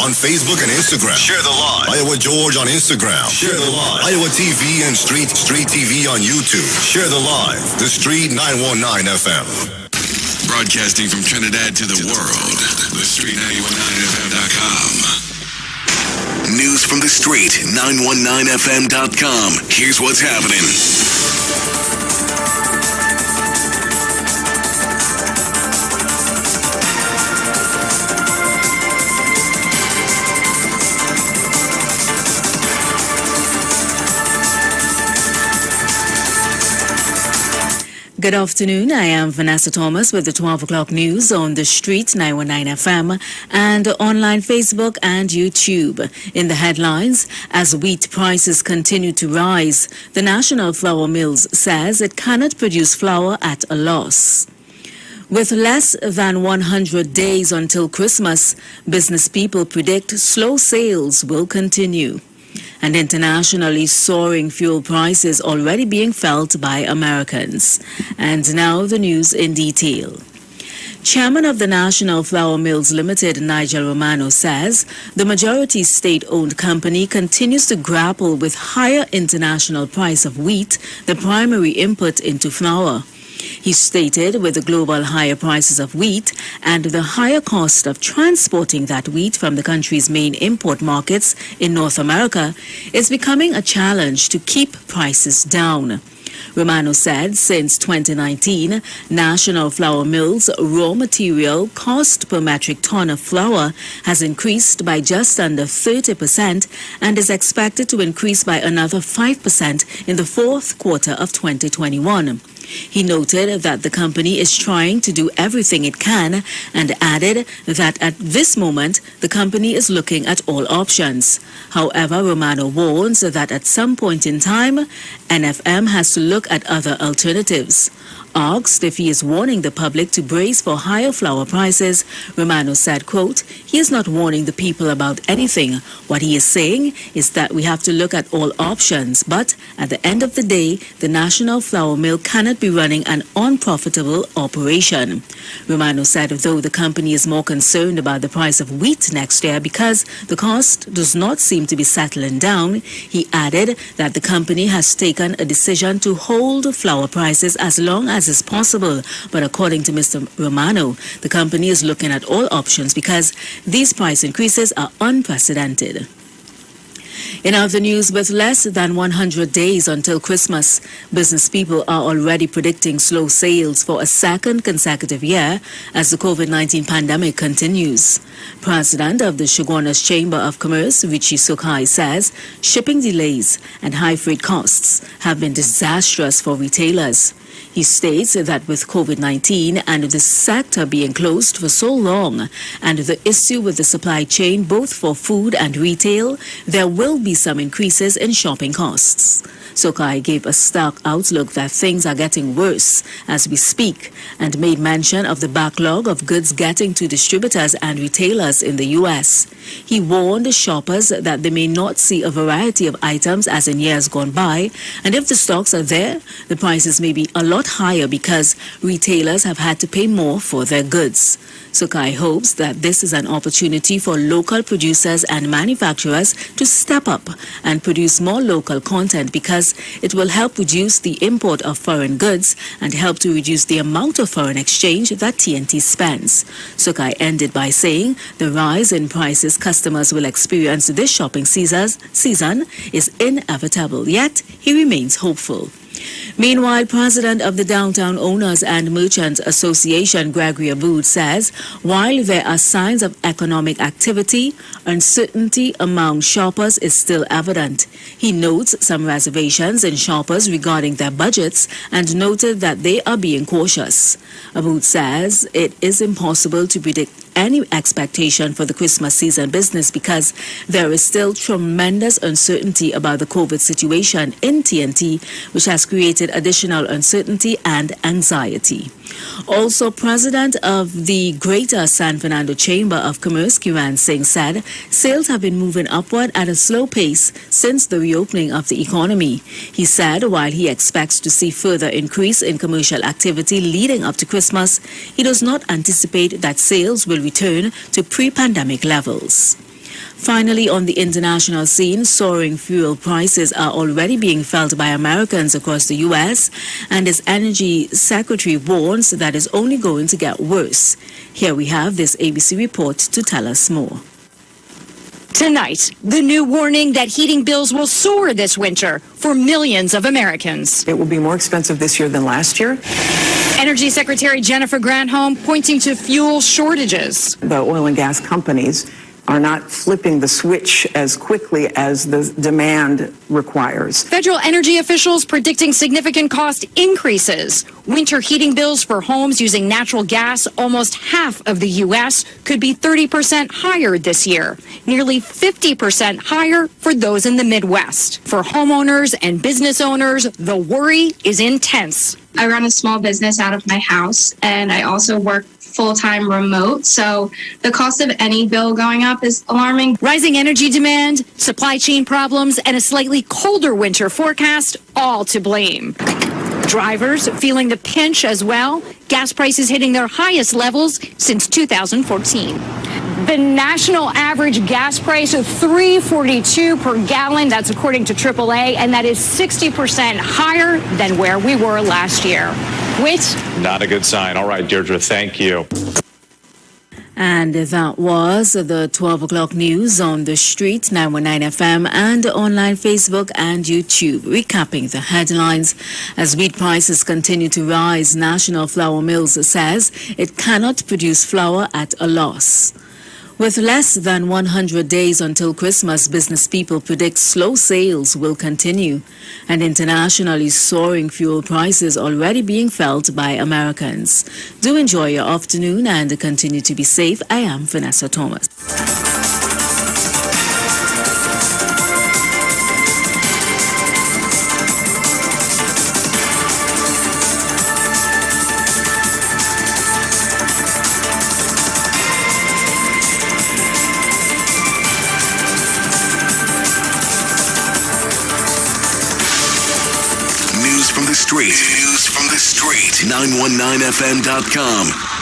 on Facebook and Instagram. Share the live. Iowa George on Instagram. Share the live. Iowa TV and Street TV on YouTube. Share the live. The Street 919 FM. Broadcasting from Trinidad to the world. The Street 919FM.com. News from the Street 919FM.com. Here's what's happening. Good afternoon. I am Vanessa Thomas with the 12 o'clock news on the Street 919 FM and online Facebook and YouTube. In the headlines, as wheat prices continue to rise, the National Flour Mills says it cannot produce flour at a loss. With less than 100 days until Christmas, business people predict slow sales will continue. And internationally, soaring fuel prices already being felt by Americans. And now the news in detail. Chairman of the National Flour Mills Limited, Nigel Romano, says the majority state-owned company continues to grapple with higher international price of wheat, the primary input into flour. He stated with the global higher prices of wheat and the higher cost of transporting that wheat from the country's main import markets in North America, it's becoming a challenge to keep prices down. Romano said since 2019, National Flour Mills' raw material cost per metric ton of flour has increased by just under 30% and is expected to increase by another 5% in the fourth quarter of 2021. He noted that the company is trying to do everything it can and added that at this moment, the company is looking at all options. However, Romano warns that at some point in time, NFM has to look at other alternatives. Asked if he is warning the public to brace for higher flour prices, Romano said, quote, he is not warning the people about anything. What he is saying is that we have to look at all options, but at the end of the day, the National Flour Mill cannot be running an unprofitable operation. Romano said though the company is more concerned about the price of wheat next year because the cost does not seem to be settling down, he added that the company has taken a decision to hold flour prices as long as is possible. But according to Mr. Romano, the company is looking at all options because these price increases are unprecedented. In other news, with less than 100 days until Christmas, business people are already predicting slow sales for a second consecutive year as the COVID-19 pandemic continues. President of the Shogunas Chamber of Commerce, Richie Sukai, says shipping delays and high freight costs have been disastrous for retailers. He states that with COVID-19 and the sector being closed for so long and the issue with the supply chain both for food and retail, there will be some increases in shopping costs. Sukai gave a stark outlook that things are getting worse as we speak and made mention of the backlog of goods getting to distributors and retailers in the U.S. He warned shoppers that they may not see a variety of items as in years gone by, and if the stocks are there, the prices may be a lot higher because retailers have had to pay more for their goods. Sukai hopes that this is an opportunity for local producers and manufacturers to step up and produce more local content because it will help reduce the import of foreign goods and help to reduce the amount of foreign exchange that TNT spends. Sukai ended by saying the rise in prices customers will experience this shopping season is inevitable, yet he remains hopeful. Meanwhile, President of the Downtown Owners and Merchants Association, Gregory Aboud, says while there are signs of economic activity, uncertainty among shoppers is still evident. He notes some reservations in shoppers regarding their budgets and noted that they are being cautious. Aboud says it is impossible to predict any expectation for the Christmas season business because there is still tremendous uncertainty about the COVID situation in TNT, which has created additional uncertainty and anxiety. Also, President of the Greater San Fernando Chamber of Commerce, Kiran Singh, said sales have been moving upward at a slow pace since the reopening of the economy. He said while he expects to see further increase in commercial activity leading up to Christmas, he does not anticipate that sales will return to pre-pandemic levels. Finally, on the international scene, soaring fuel prices are already being felt by Americans across the U.S., and its energy secretary warns that it's only going to get worse. Here we have this ABC report to tell us more. Tonight, the new warning that heating bills will soar this winter for millions of Americans. It will be more expensive this year than last year. Energy Secretary Jennifer Granholm pointing to fuel shortages. The oil and gas companies are not flipping the switch as quickly as the demand requires. Federal energy officials predicting significant cost increases. Winter heating bills for homes using natural gas, almost half of the U.S., could be 30% higher this year. Nearly 50% higher for those in the Midwest. For homeowners and business owners, the worry is intense. I run a small business out of my house, and I also work full-time remote, so the cost of any bill going up is alarming. Rising energy demand, supply chain problems, and a slightly colder winter forecast, all to blame. Drivers feeling the pinch as well, gas prices hitting their highest levels since 2014. The national average gas price of $3.42 per gallon, that's according to AAA, and that is 60% higher than where we were last year. Whit? Not a good sign. All right, Deirdre, thank you. And that was the 12 o'clock news on the street, 919 FM, and online Facebook and YouTube. Recapping the headlines. As wheat prices continue to rise, National Flour Mills says it cannot produce flour at a loss. With less than 100 days until Christmas, business people predict slow sales will continue, and internationally soaring fuel prices already being felt by Americans. Do enjoy your afternoon and continue to be safe. I am Vanessa Thomas. News from the street. 919fm.com.